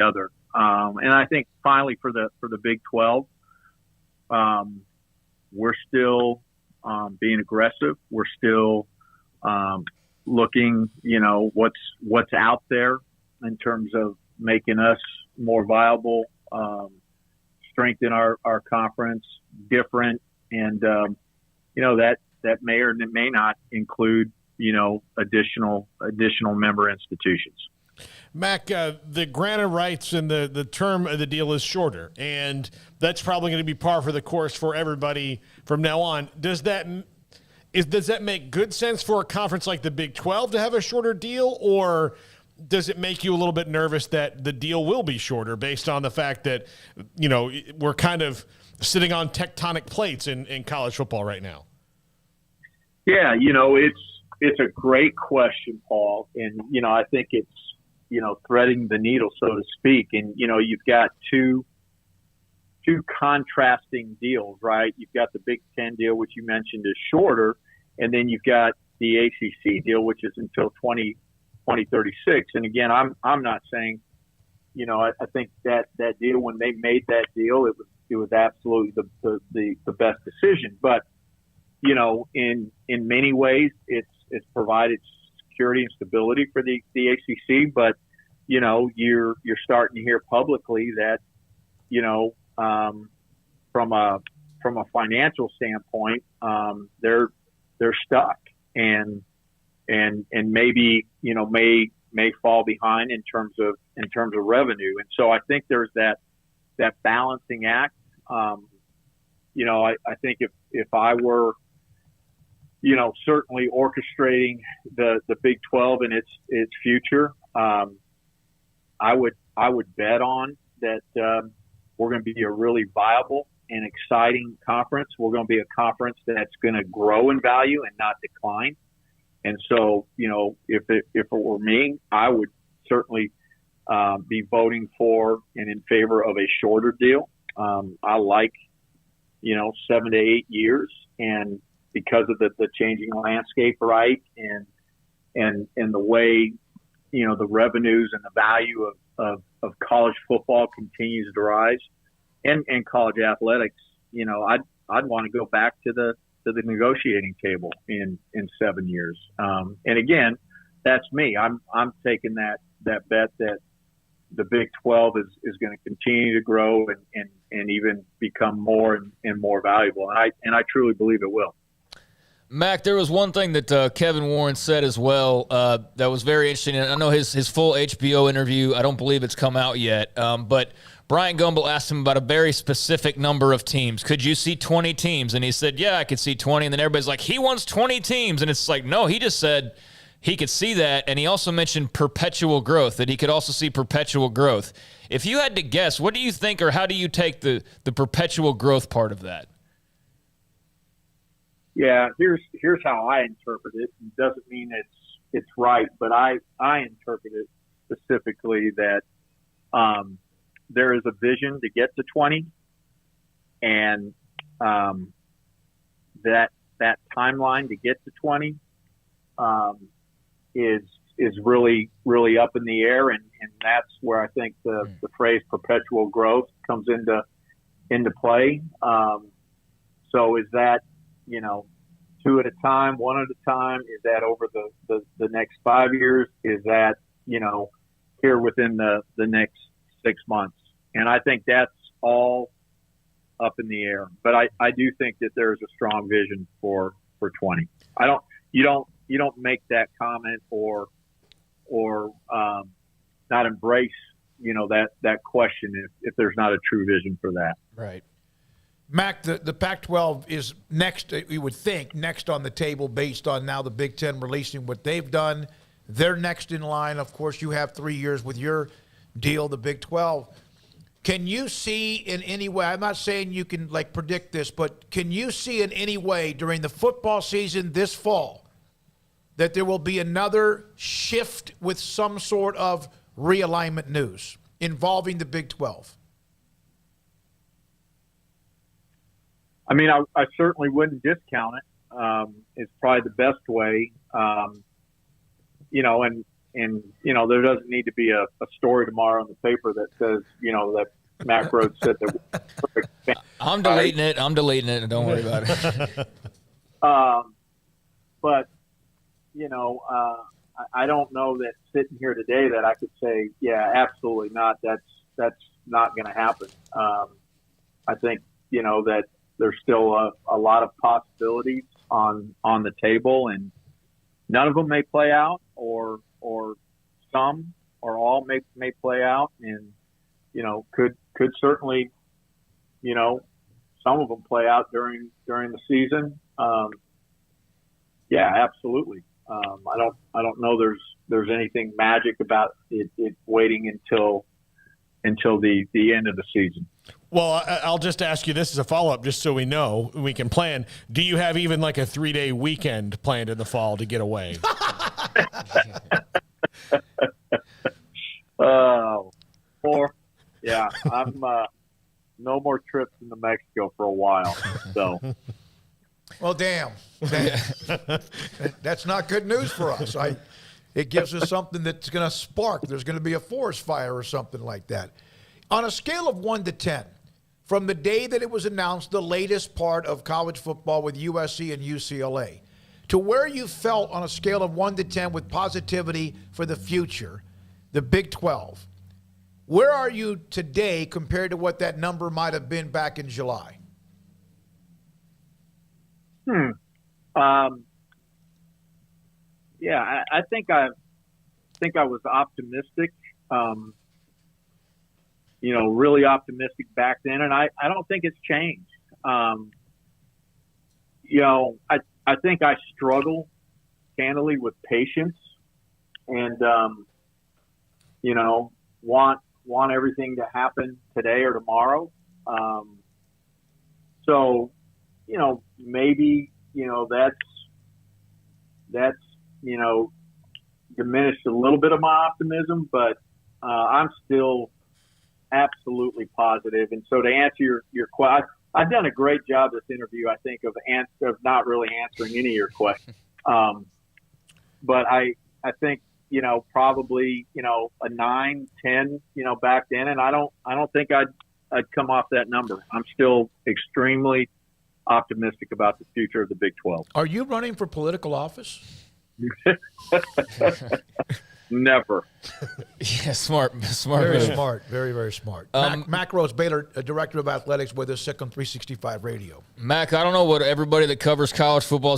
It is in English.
other. And I think finally for the Big 12, we're still being aggressive. We're still looking, what's out there in terms of making us more viable, strengthen our conference, different, and that may or may not include additional member institutions. Mack, the grant of rights and the term of the deal is shorter, and that's probably going to be par for the course for everybody from now on. Does that make good sense for a conference like the Big 12 to have a shorter deal, or does it make you a little bit nervous that the deal will be shorter based on the fact that, we're kind of sitting on tectonic plates in college football right now? Yeah, it's a great question, Paul. And, I think it's, threading the needle, so to speak. And, you've got two contrasting deals, right? You've got the Big Ten deal, which you mentioned is shorter. And then you've got the ACC deal, which is until 2036. And again, I'm not saying, I think that deal, when they made that deal, it was absolutely the best decision. But, in many ways, it's provided security and stability for the ACC. But, you're starting to hear publicly that, from a financial standpoint, they're stuck and maybe, may fall behind in terms of revenue. And so I think there's that balancing act. I think if I were, certainly orchestrating the Big 12 and its future, I would bet on that we're going to be a really viable and exciting conference. We're going to be a conference that's going to grow in value and not decline. And so, if it were me, I would certainly be voting for and in favor of a shorter deal. I like, 7 to 8 years, and because of the changing landscape, right, and the way, the revenues and the value of college football continues to rise, and college athletics, I'd want to go back to the negotiating table in 7 years. And again, that's me. I'm taking that bet that the Big 12 is going to continue to grow and even become more and more valuable. And I truly believe it will. Mack, there was one thing that Kevin Warren said as well that was very interesting. And I know his full HBO interview, I don't believe it's come out yet, but Brian Gumbel asked him about a very specific number of teams. Could you see 20 teams? And he said, yeah, I could see 20. And then everybody's like, he wants 20 teams. And it's like, no, he just said he could see that. And he also mentioned perpetual growth, that he could also see perpetual growth. If you had to guess, what do you think, or how do you take the perpetual growth part of that? Yeah, here's how I interpret it. It doesn't mean it's right, but I interpret it specifically that there is a vision to get to 20, and that timeline to get to 20 is really, really up in the air, and that's where I think the phrase perpetual growth comes into play. So is that, 2 at a time, 1 at a time? Is that over the next 5 years? Is that, here within the next 6 months? And I think that's all up in the air. But I do think that there's a strong vision for 20. You don't make that comment or not embrace, that question if there's not a true vision for that. Right. Mack, the Pac-12 is next, you would think, next on the table based on now the Big Ten releasing what they've done. They're next in line. Of course, you have 3 years with your deal, the Big 12. Can you see in any way, I'm not saying you can predict this, but can you see in any way during the football season this fall that there will be another shift with some sort of realignment news involving the Big 12? I mean, I certainly wouldn't discount it. It's probably the best way, and there doesn't need to be a story tomorrow in the paper that says, that Mack Rhoades said that. I'm deleting it. I'm deleting it. Don't worry about it. But, I don't know that sitting here today that I could say, yeah, absolutely not. That's not going to happen. I think, that there's still a lot of possibilities on the table, and none of them may play out, or some or all may play out, and could certainly some of them play out during the season. Yeah, absolutely. I don't know there's anything magic about it waiting until the end of the season. Well, I'll just ask you this as a follow-up, just so we know, we can plan. Do you have even like a 3-day weekend planned in the fall to get away? I'm no more trips into Mexico for a while. So, well, damn. That's not good news for us. It gives us something that's going to spark. There's going to be a forest fire or something like that. On a scale of 1 to 10, from the day that it was announced, the latest part of college football with USC and UCLA, to where you felt on a scale of 1 to 10 with positivity for the future, the Big 12, where are you today compared to what that number might have been back in July? Yeah, I think I was optimistic. Really optimistic back then, and I don't think it's changed. I think I struggle candidly with patience, and want everything to happen today or tomorrow. So maybe that's diminished a little bit of my optimism, but I'm still absolutely positive. And so to answer your question, I've done a great job this interview, I think, of not really answering any of your questions. But I think, probably, a 9, 10, back then. And I don't think I'd come off that number. I'm still extremely optimistic about the future of the Big 12. Are you running for political office? Never. Yeah, smart. Very move. smart. Very, very smart. Mack Rhoades, Baylor Director of Athletics, with us, Sick on 365 Radio. Mack, I don't know what everybody that covers college football is